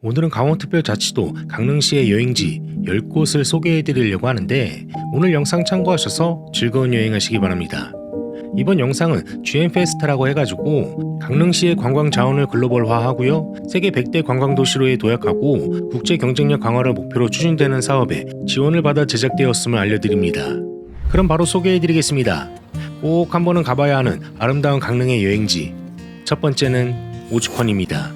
오늘은 강원특별자치도 강릉시의 여행지 10곳을 소개해드리려고 하는데 오늘 영상 참고하셔서 즐거운 여행하시기 바랍니다. 이번 영상은 GM페스트라고 해가지고 강릉시의 관광 자원을 글로벌화하고요, 세계 100대 관광도시로에 도약하고 국제 경쟁력 강화를 목표로 추진되는 사업에 지원을 받아 제작되었음을 알려드립니다. 그럼 바로 소개해드리겠습니다. 꼭 한 번은 가봐야 하는 아름다운 강릉의 여행지, 첫 번째는 오죽헌입니다.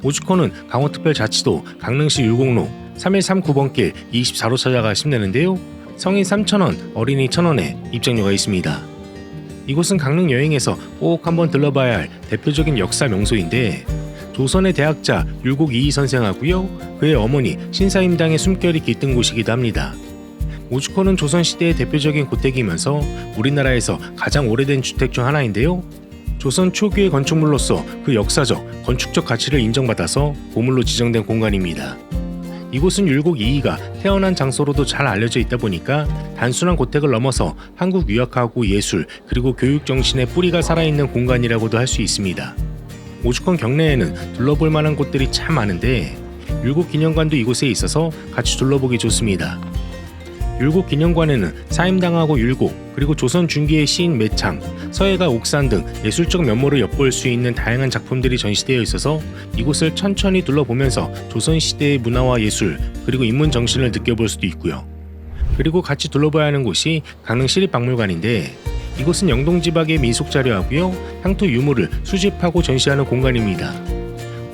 오죽헌은 강원특별자치도 강릉시 율곡로 3139번길 24로 찾아가시면 되는데요, 성인 3,000원, 어린이 1,000원에 입장료가 있습니다. 이곳은 강릉 여행에서 꼭 한번 들러봐야 할 대표적인 역사 명소인데, 조선의 대학자 율곡 이이 선생하고요, 그의 어머니 신사임당의 숨결이 깃든 곳이기도 합니다. 오죽헌은 조선시대의 대표적인 고택이면서 우리나라에서 가장 오래된 주택 중 하나인데요, 조선 초기의 건축물로서 그 역사적, 건축적 가치를 인정받아서 보물로 지정된 공간입니다. 이곳은 율곡 이이가 태어난 장소로도 잘 알려져 있다 보니까 단순한 고택을 넘어서 한국 유학하고 예술 그리고 교육 정신의 뿌리가 살아있는 공간이라고도 할 수 있습니다. 오죽헌 경내에는 둘러볼 만한 곳들이 참 많은데 율곡 기념관도 이곳에 있어서 같이 둘러보기 좋습니다. 율곡 기념관에는 사임당하고 율곡, 그리고 조선 중기의 시인 매창, 서예가 옥산 등 예술적 면모를 엿볼 수 있는 다양한 작품들이 전시되어 있어서 이곳을 천천히 둘러보면서 조선시대의 문화와 예술, 그리고 인문 정신을 느껴볼 수도 있고요. 그리고 같이 둘러봐야 하는 곳이 강릉시립박물관인데, 이곳은 영동지박의 민속자료하고요, 향토 유물을 수집하고 전시하는 공간입니다.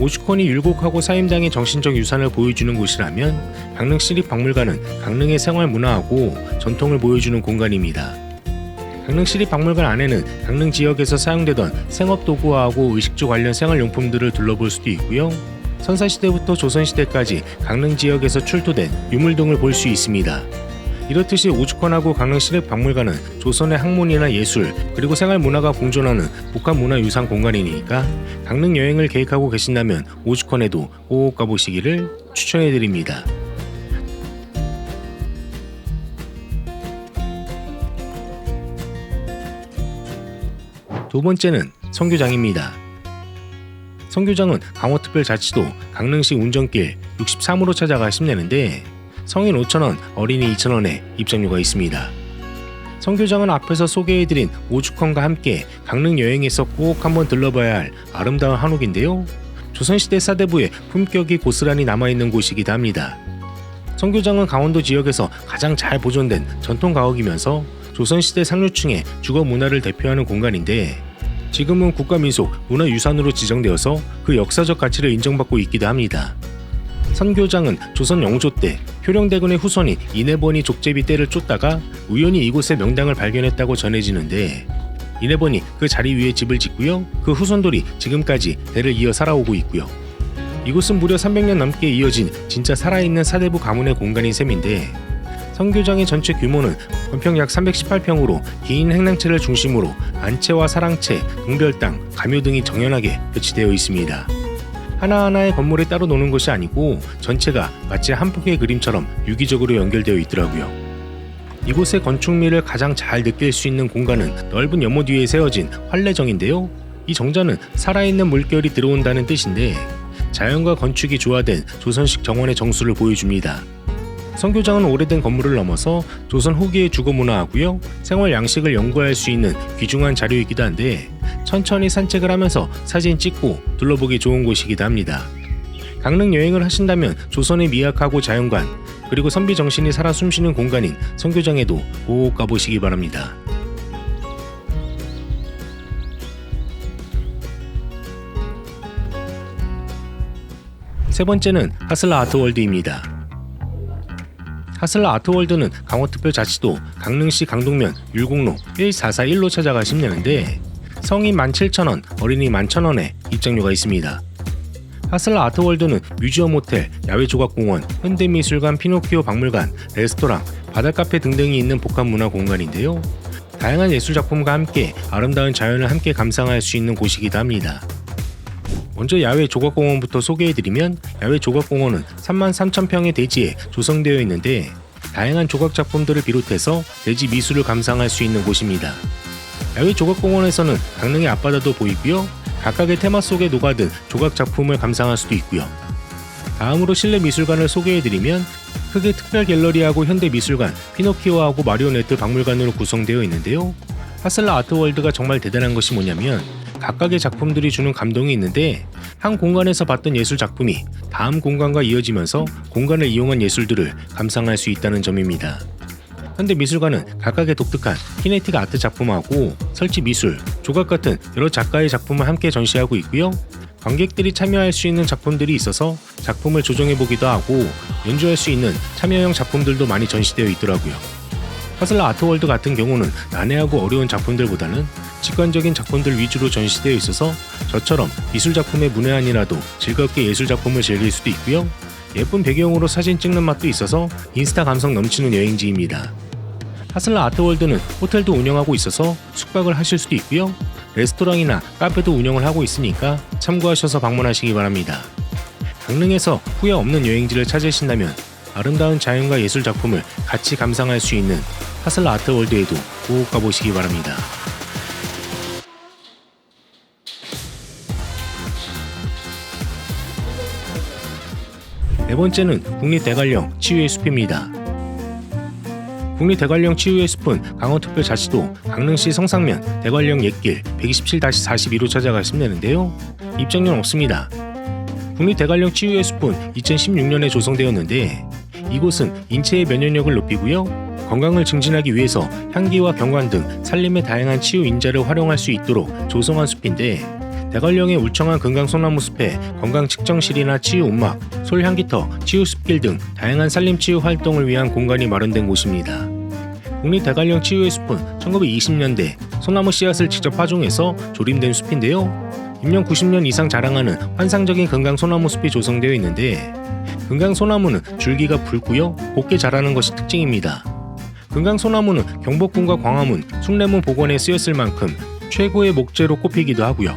오죽헌이 율곡하고 사임당의 정신적 유산을 보여주는 곳이라면 강릉시립박물관은 강릉의 생활 문화하고 전통을 보여주는 공간입니다. 강릉시립박물관 안에는 강릉 지역에서 사용되던 생업도구하고 의식주 관련 생활용품들을 둘러볼 수도 있고요, 선사시대부터 조선시대까지 강릉 지역에서 출토된 유물 등을 볼 수 있습니다. 이렇듯이 오죽헌하고 강릉시립박물관은 조선의 학문이나 예술 그리고 생활문화가 공존하는 복합문화유산 공간이니까 강릉 여행을 계획하고 계신다면 오죽헌에도 꼭 가보시기를 추천해드립니다. 두 번째는 성교장입니다. 성교장은 강원특별자치도 강릉시 운전길 63호로 찾아가시면 되는데 성인 5,000원, 어린이 2,000원에 입장료가 있습니다. 성교장은 앞에서 소개해드린 오죽헌과 함께 강릉 여행에서 꼭 한번 들러봐야 할 아름다운 한옥인데요, 조선시대 사대부의 품격이 고스란히 남아있는 곳이기도 합니다. 성교장은 강원도 지역에서 가장 잘 보존된 전통 가옥이면서 조선시대 상류층의 주거 문화를 대표하는 공간인데, 지금은 국가민속 문화유산으로 지정되어서 그 역사적 가치를 인정받고 있기도 합니다. 선교장은 조선 영조 때 효령대군의 후손이 인해번이 족제비 떼를 쫓다가 우연히 이곳에 명당을 발견했다고 전해지는데, 인해번이 그 자리 위에 집을 짓고요, 그 후손들이 지금까지 대를 이어 살아오고 있고요. 이곳은 무려 300년 넘게 이어진 진짜 살아있는 사대부 가문의 공간인 셈인데, 선교장의 전체 규모는 건평 약 318평으로 긴 행랑채를 중심으로 안채와 사랑채, 동별당, 가묘 등이 정연하게 배치되어 있습니다. 하나하나의 건물에 따로 노는 것이 아니고 전체가 마치 한 폭의 그림처럼 유기적으로 연결되어 있더라고요. 이곳의 건축미를 가장 잘 느낄 수 있는 공간은 넓은 연못 위에 세워진 활례정인데요, 이 정자는 살아있는 물결이 들어온다는 뜻인데 자연과 건축이 조화된 조선식 정원의 정수를 보여줍니다. 성교장은 오래된 건물을 넘어서 조선 후기의 주거 문화하고요, 생활 양식을 연구할 수 있는 귀중한 자료이기도 한데 천천히 산책을 하면서 사진 찍고 둘러보기 좋은 곳이기도 합니다. 강릉 여행을 하신다면 조선의 미학하고 자연관, 그리고 선비 정신이 살아 숨쉬는 공간인 성교장에도 꼭 가보시기 바랍니다. 세 번째는 하슬라 아트월드입니다. 하슬라 아트월드는 강원특별자치도 강릉시 강동면 율곡로 1441로 찾아가시면 되는데 성인 17,000원, 어린이 11,000원에 입장료가 있습니다. 하슬라 아트월드는 뮤지엄 호텔, 야외조각공원, 현대미술관, 피노키오 박물관, 레스토랑, 바다카페 등등이 있는 복합문화 공간인데요, 다양한 예술작품과 함께 아름다운 자연을 함께 감상할 수 있는 곳이기도 합니다. 먼저 야외조각공원부터 소개해드리면, 야외조각공원은 33,000평의 대지에 조성되어 있는데 다양한 조각작품들을 비롯해서 대지 미술을 감상할 수 있는 곳입니다. 야외조각공원에서는 강릉의 앞바다도 보이고요, 각각의 테마 속에 녹아든 조각 작품을 감상할 수도 있고요. 다음으로 실내 미술관을 소개해드리면 크게 특별 갤러리하고 현대미술관, 피노키오하고 마리오네트 박물관으로 구성되어 있는데요. 하슬라 아트월드가 정말 대단한 것이 뭐냐면 각각의 작품들이 주는 감동이 있는데 한 공간에서 봤던 예술 작품이 다음 공간과 이어지면서 공간을 이용한 예술들을 감상할 수 있다는 점입니다. 현대미술관은 각각의 독특한 키네틱 아트 작품하고 설치 미술, 조각 같은 여러 작가의 작품을 함께 전시하고 있고요. 관객들이 참여할 수 있는 작품들이 있어서 작품을 조정해보기도 하고 연주할 수 있는 참여형 작품들도 많이 전시되어 있더라고요. 하슬라 아트월드 같은 경우는 난해하고 어려운 작품들보다는 직관적인 작품들 위주로 전시되어 있어서 저처럼 미술 작품의 문외한이라도 즐겁게 예술 작품을 즐길 수도 있고요. 예쁜 배경으로 사진 찍는 맛도 있어서 인스타 감성 넘치는 여행지입니다. 하슬라 아트월드는 호텔도 운영하고 있어서 숙박을 하실 수도 있고요. 레스토랑이나 카페도 운영을 하고 있으니까 참고하셔서 방문하시기 바랍니다. 강릉에서 후회 없는 여행지를 찾으신다면 아름다운 자연과 예술 작품을 같이 감상할 수 있는 하슬라 아트월드에도 꼭 가보시기 바랍니다. 네 번째는 국립대관령 치유의 숲입니다. 국립대관령 치유의 숲은 강원특별자치도 강릉시 성상면 대관령 옛길 127-42로 찾아가시면 되는데요. 입장료는 없습니다. 국립대관령 치유의 숲은 2016년에 조성되었는데 이곳은 인체의 면역력을 높이고요. 건강을 증진하기 위해서 향기와 경관 등 산림의 다양한 치유 인자를 활용할 수 있도록 조성한 숲인데 대관령의 울청한 금강소나무 숲에 건강 측정실이나 치유 온막, 솔향기터, 치유 숲길 등 다양한 산림 치유 활동을 위한 공간이 마련된 곳입니다. 국립대관령 치유의 숲은 1920년대 소나무 씨앗을 직접 파종해서 조림된 숲인데요. 입년 90년 이상 자랑하는 환상적인 금강소나무 숲이 조성되어 있는데 금강소나무는 줄기가 붉고요, 곱게 자라는 것이 특징입니다. 금강소나무는 경복궁과 광화문, 숭례문 복원에 쓰였을 만큼 최고의 목재로 꼽히기도 하고요.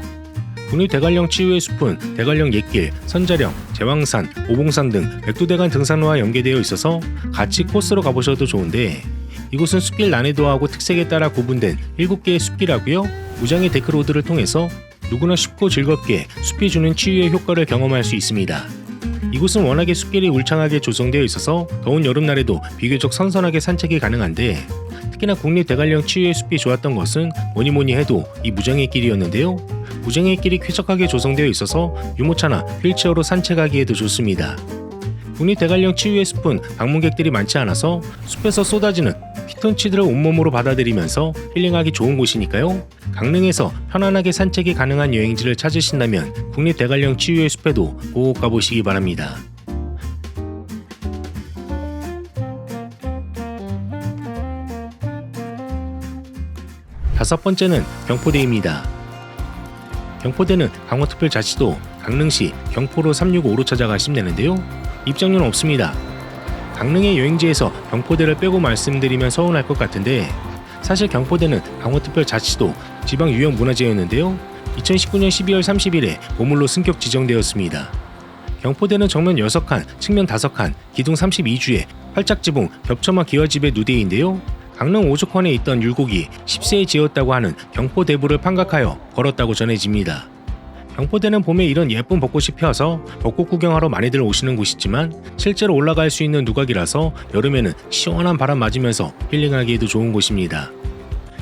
국립대관령 치유의 숲은 대관령 옛길, 선자령, 제왕산, 오봉산 등 백두대간 등산로와 연계되어 있어서 같이 코스로 가보셔도 좋은데 이곳은 숲길 난이도하고 특색에 따라 구분된 7개의 숲길하고요. 무장의 데크로드를 통해서 누구나 쉽고 즐겁게 숲이 주는 치유의 효과를 경험할 수 있습니다. 이곳은 워낙에 숲길이 울창하게 조성되어 있어서 더운 여름날에도 비교적 선선하게 산책이 가능한데 특히나 국립대관령 치유의 숲이 좋았던 것은 뭐니뭐니 해도 이 무장의 길이었는데요. 무장의 길이 쾌적하게 조성되어 있어서 유모차나 휠체어로 산책하기에도 좋습니다. 국립대관령 치유의 숲은 방문객들이 많지 않아서 숲에서 쏟아지는 피톤치드를 온몸으로 받아들이면서 힐링하기 좋은 곳이니까요. 강릉에서 편안하게 산책이 가능한 여행지를 찾으신다면 국립대관령 치유의 숲에도 꼭 가보시기 바랍니다. 다섯 번째는 경포대입니다. 경포대는 강원특별자치도 강릉시 경포로 365로 찾아가시면 되는데요. 입장료는 없습니다. 강릉의 여행지에서 경포대를 빼고 말씀드리면 서운할 것 같은데 사실 경포대는 강원특별자치도 지방유형문화재였는데요. 2019년 12월 30일에 보물로 승격 지정되었습니다. 경포대는 정면 6칸, 측면 5칸, 기둥 32주에 활짝지붕, 겹쳐마 기와집의 누대인데요. 강릉 오죽헌에 있던 율곡이 10세에 지었다고 하는 경포대부를 판각하여 걸었다고 전해집니다. 경포대는 봄에 이런 예쁜 벚꽃이 피어서 벚꽃 구경하러 많이들 오시는 곳이지만 실제로 올라갈 수 있는 누각이라서 여름에는 시원한 바람 맞으면서 힐링하기에도 좋은 곳입니다.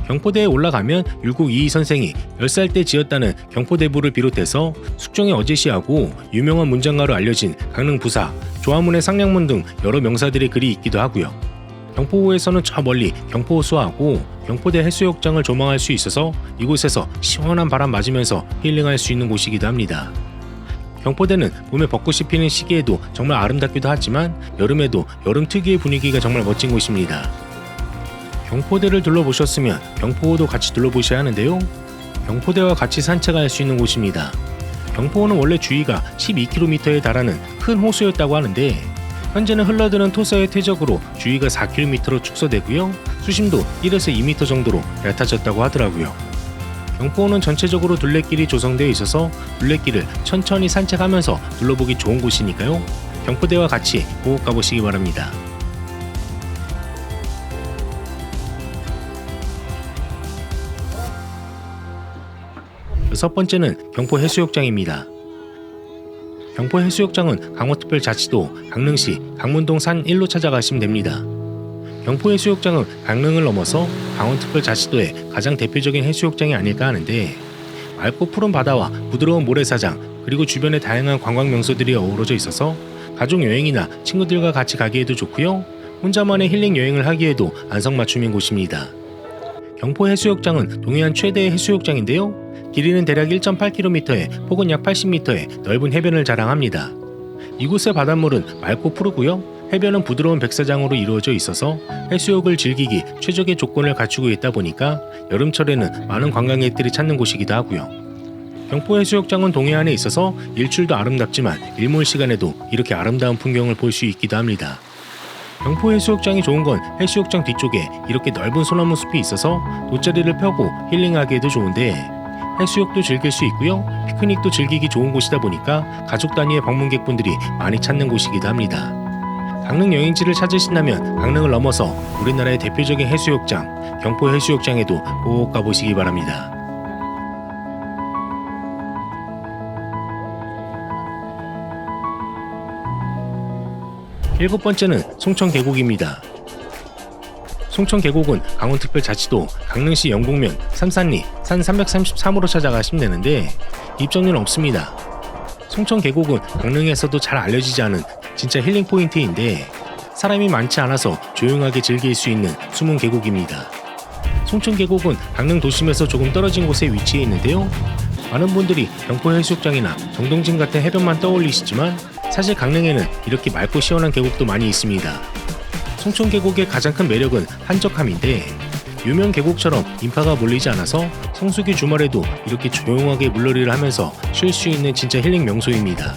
경포대에 올라가면 율곡 이희 선생이 10살 때 지었다는 경포대부를 비롯해서 숙종의 어제시하고 유명한 문장가로 알려진 강릉 부사, 조화문의 상량문 등 여러 명사들의 글이 있기도 하고요. 경포호에서는 저 멀리 경포호수하고 경포대 해수욕장을 조망할 수 있어서 이곳에서 시원한 바람 맞으면서 힐링할 수 있는 곳이기도 합니다. 경포대는 봄에 벚꽃이 피는 시기에도 정말 아름답기도 하지만 여름에도 여름 특유의 분위기가 정말 멋진 곳입니다. 경포대를 둘러보셨으면 경포호도 같이 둘러보셔야 하는데요. 경포대와 같이 산책할 수 있는 곳입니다. 경포호는 원래 주위가 12km에 달하는 큰 호수였다고 하는데 현재는 흘러드는 토사의 퇴적으로 주위가 4km로 축소되고요. 수심도 1에서 2m 정도로 얕아졌다고 하더라고요. 경포호는 전체적으로 둘레길이 조성되어 있어서 둘레길을 천천히 산책하면서 둘러보기 좋은 곳이니까요. 경포대와 같이 꼭 가보시기 바랍니다. 6 번째는 경포 해수욕장입니다. 경포 해수욕장은 강원특별자치도 강릉시 강문동 산 1로 찾아가시면 됩니다. 경포 해수욕장은 강릉을 넘어서 강원특별자치도의 가장 대표적인 해수욕장이 아닐까 하는데, 맑고 푸른 바다와 부드러운 모래사장, 그리고 주변에 다양한 관광 명소들이 어우러져 있어서 가족 여행이나 친구들과 같이 가기에도 좋고요, 혼자만의 힐링 여행을 하기에도 안성맞춤인 곳입니다. 경포 해수욕장은 동해안 최대의 해수욕장인데요, 길이는 대략 1.8km에 폭은 약 80m의 넓은 해변을 자랑합니다. 이곳의 바닷물은 맑고 푸르고요, 해변은 부드러운 백사장으로 이루어져 있어서 해수욕을 즐기기 최적의 조건을 갖추고 있다 보니까 여름철에는 많은 관광객들이 찾는 곳이기도 하고요. 경포 해수욕장은 동해안에 있어서 일출도 아름답지만 일몰 시간에도 이렇게 아름다운 풍경을 볼 수 있기도 합니다. 경포 해수욕장이 좋은 건 해수욕장 뒤쪽에 이렇게 넓은 소나무 숲이 있어서 돗자리를 펴고 힐링하기에도 좋은데, 해수욕도 즐길 수 있고요, 피크닉도 즐기기 좋은 곳이다 보니까 가족 단위의 방문객분들이 많이 찾는 곳이기도 합니다. 강릉 여행지를 찾으신다면 강릉을 넘어서 우리나라의 대표적인 해수욕장 경포 해수욕장에도 꼭 가보시기 바랍니다. 7 번째는 송천계곡입니다. 송천계곡은 강원특별자치도 강릉시 영곡면 삼산리 산 333으로 찾아가시면 되는데, 입장료는 없습니다. 송천계곡은 강릉에서도 잘 알려지지 않은 진짜 힐링 포인트인데, 사람이 많지 않아서 조용하게 즐길 수 있는 숨은 계곡입니다. 송천계곡은 강릉 도심에서 조금 떨어진 곳에 위치해 있는데요, 많은 분들이 경포 해수욕장이나 정동진 같은 해변만 떠올리시지만 사실 강릉에는 이렇게 맑고 시원한 계곡도 많이 있습니다. 송천계곡의 가장 큰 매력은 한적함인데, 유명 계곡처럼 인파가 몰리지 않아서 성수기 주말에도 이렇게 조용하게 물놀이를 하면서 쉴 수 있는 진짜 힐링 명소입니다.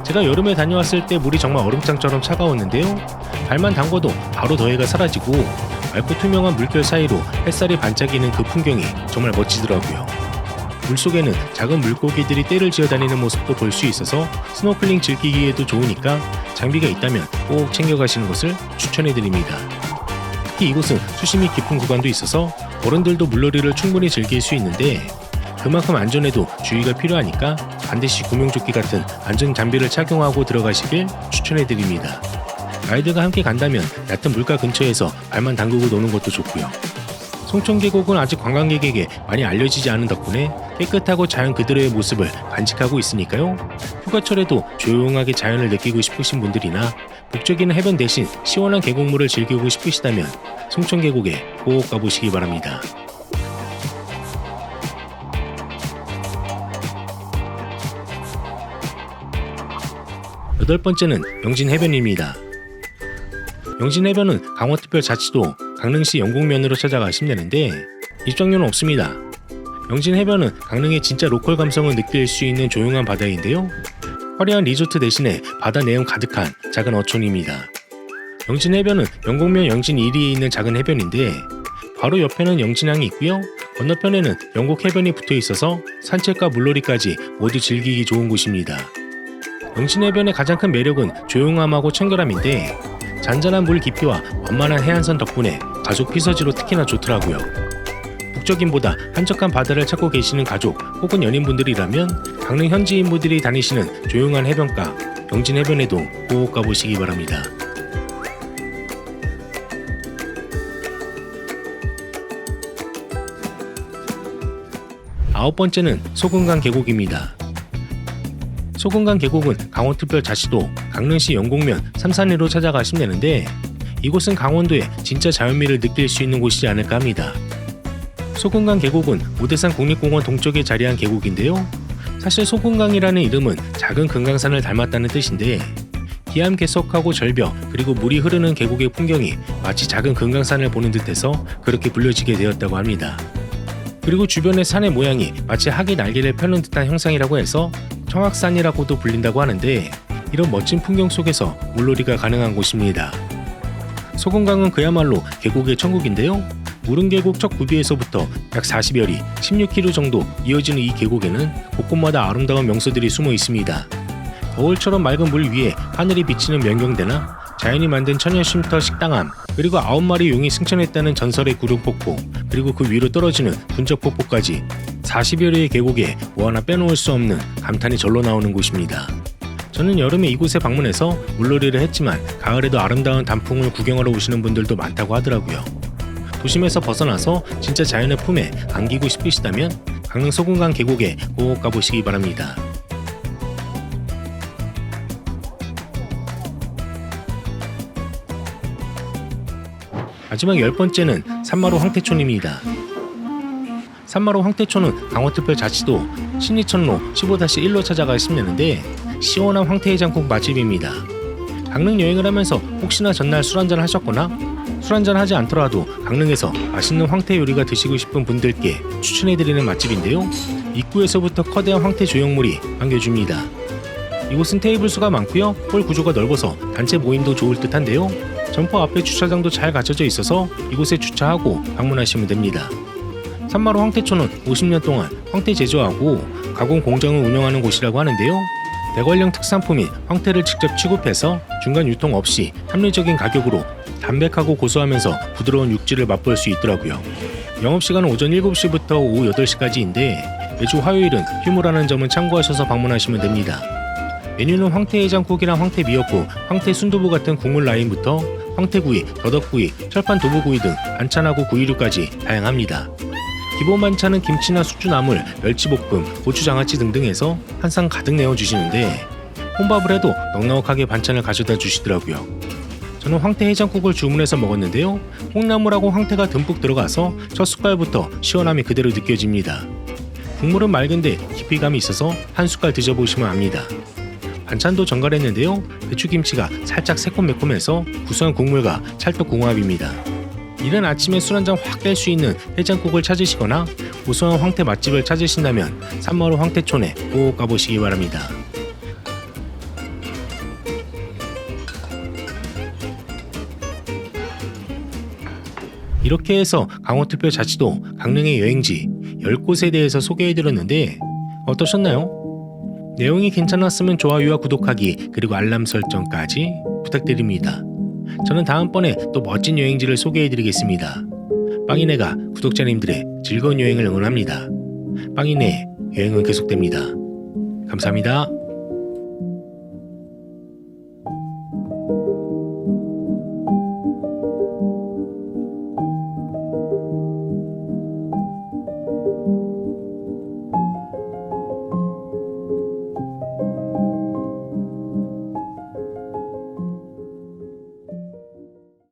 제가 여름에 다녀왔을 때 물이 정말 얼음장처럼 차가웠는데요, 발만 담궈도 바로 더위가 사라지고 맑고 투명한 물결 사이로 햇살이 반짝이는 그 풍경이 정말 멋지더라고요. 물속에는 작은 물고기들이 떼를 지어다니는 모습도 볼 수 있어서 스노클링 즐기기에도 좋으니까 장비가 있다면 꼭 챙겨가시는 것을 추천해드립니다. 특히 이곳은 수심이 깊은 구간도 있어서 어른들도 물놀이를 충분히 즐길 수 있는데, 그만큼 안전에도 주의가 필요하니까 반드시 구명조끼 같은 안전 장비를 착용하고 들어가시길 추천해드립니다. 가이드가 함께 간다면 얕은 물가 근처에서 발만 담그고 노는 것도 좋고요. 송천계곡은 아직 관광객에게 많이 알려지지 않은 덕분에 깨끗하고 자연 그대로의 모습을 간직하고 있으니까요, 휴가철에도 조용하게 자연을 느끼고 싶으신 분들이나 북적이는 해변 대신 시원한 계곡물을 즐기고 싶으시다면 송천계곡에 꼭 가보시기 바랍니다. 8 번째는 영진해변입니다. 영진해변은 강원특별자치도 강릉시 영곡면으로 찾아가시면 되는데, 입장료는 없습니다. 영진해변은 강릉의 진짜 로컬 감성을 느낄 수 있는 조용한 바다인데요, 화려한 리조트 대신에 바다 내음 가득한 작은 어촌입니다. 영진해변은 영곡면 영진 1리에 있는 작은 해변인데, 바로 옆에는 영진항이 있고요, 건너편에는 영곡해변이 붙어 있어서 산책과 물놀이까지 모두 즐기기 좋은 곳입니다. 영진해변의 가장 큰 매력은 조용함하고 청결함인데, 잔잔한 물 깊이와 완만한 해안선 덕분에 가족 피서지로 특히나 좋더라고요. 북적임보다 한적한 바다를 찾고 계시는 가족 혹은 연인분들이라면 강릉 현지 인물들이 다니시는 조용한 해변가 영진해변에도 꼭 가보시기 바랍니다. 9 번째는 소금강 계곡입니다. 소금강 계곡은 강원특별자치도 강릉시 영곡면 삼산리로 찾아가시면 되는데, 이곳은 강원도의 진짜 자연미를 느낄 수 있는 곳이지 않을까 합니다. 소금강 계곡은 오대산 국립공원 동쪽에 자리한 계곡인데요, 사실 소금강이라는 이름은 작은 금강산을 닮았다는 뜻인데, 기암괴석하고 절벽 그리고 물이 흐르는 계곡의 풍경이 마치 작은 금강산을 보는 듯해서 그렇게 불려지게 되었다고 합니다. 그리고 주변의 산의 모양이 마치 학이 날개를 펴는 듯한 형상이라고 해서 청학산이라고도 불린다고 하는데, 이런 멋진 풍경 속에서 물놀이가 가능한 곳입니다. 소금강은 그야말로 계곡의 천국인데요, 무릉계곡 첫 구비에서부터 약 40여리 16km 정도 이어지는 이 계곡에는 곳곳마다 아름다운 명소들이 숨어 있습니다. 거울처럼 맑은 물 위에 하늘이 비치는 명경대나 자연이 만든 천연 쉼터 식당암, 그리고 9마리 용이 승천했다는 전설의 구룡폭포, 그리고 그 위로 떨어지는 분적폭포까지 40여리의 계곡에 뭐 하나 빼놓을 수 없는 감탄이 절로 나오는 곳입니다. 저는 여름에 이곳에 방문해서 물놀이를 했지만 가을에도 아름다운 단풍을 구경하러 오시는 분들도 많다고 하더라고요. 도심에서 벗어나서 진짜 자연의 품에 안기고 싶으시다면 강릉 소금강 계곡에 꼭 가보시기 바랍니다. 마지막 10번째는 산마루 황태촌입니다. 산마루 황태촌은 강원특별자치도 신리천로 15-1로 찾아가 있으면데 시원한 황태해장국 맛집입니다. 강릉 여행을 하면서 혹시나 전날 술 한잔 하셨거나 술 한잔 하지 않더라도 강릉에서 맛있는 황태 요리가 드시고 싶은 분들께 추천해드리는 맛집인데요. 입구에서부터 커다란 황태 조형물이 반겨줍니다. 이곳은 테이블 수가 많고요. 홀 구조가 넓어서 단체 모임도 좋을 듯한데요. 점포 앞에 주차장도 잘 갖춰져 있어서 이곳에 주차하고 방문하시면 됩니다. 산마루 황태촌은 50년 동안 황태 제조하고 가공 공장을 운영하는 곳이라고 하는데요. 대관령 특산품인 황태를 직접 취급해서 중간 유통 없이 합리적인 가격으로 담백하고 고소하면서 부드러운 육질을 맛볼 수 있더라고요. 영업시간은 오전 7시부터 오후 8시까지인데 매주 화요일은 휴무라는 점은 참고하셔서 방문하시면 됩니다. 메뉴는 황태해장국이랑 황태미역국, 황태순두부 같은 국물 라인부터 황태구이, 더덕구이, 철판 두부구이 등 반찬하고 구이류까지 다양합니다. 기본 반찬은 김치나 숙주나물, 멸치볶음, 고추장아찌 등등 해서 한 상 가득 내어주시는데 혼밥을 해도 넉넉하게 반찬을 가져다 주시더라고요. 저는 황태해장국을 주문해서 먹었는데요. 콩나물하고 황태가 듬뿍 들어가서 첫 숟갈부터 시원함이 그대로 느껴집니다. 국물은 맑은데 깊이감이 있어서 한 숟갈 드셔보시면 압니다. 반찬도 정갈했는데요. 배추김치가 살짝 새콤매콤해서 구수한 국물과 찰떡궁합입니다. 이른 아침에 술 한잔 확 깰 수 있는 해장국을 찾으시거나 고소한 황태 맛집을 찾으신다면 산마루 황태촌에 꼭 가보시기 바랍니다. 이렇게 해서 강원특별자치도 강릉의 여행지 10곳에 대해서 소개해드렸는데 어떠셨나요? 내용이 괜찮았으면 좋아요와 구독하기 그리고 알람 설정까지 부탁드립니다. 저는 다음번에 또 멋진 여행지를 소개해드리겠습니다. 빵이네가 구독자님들의 즐거운 여행을 응원합니다. 빵이네 여행은 계속됩니다. 감사합니다.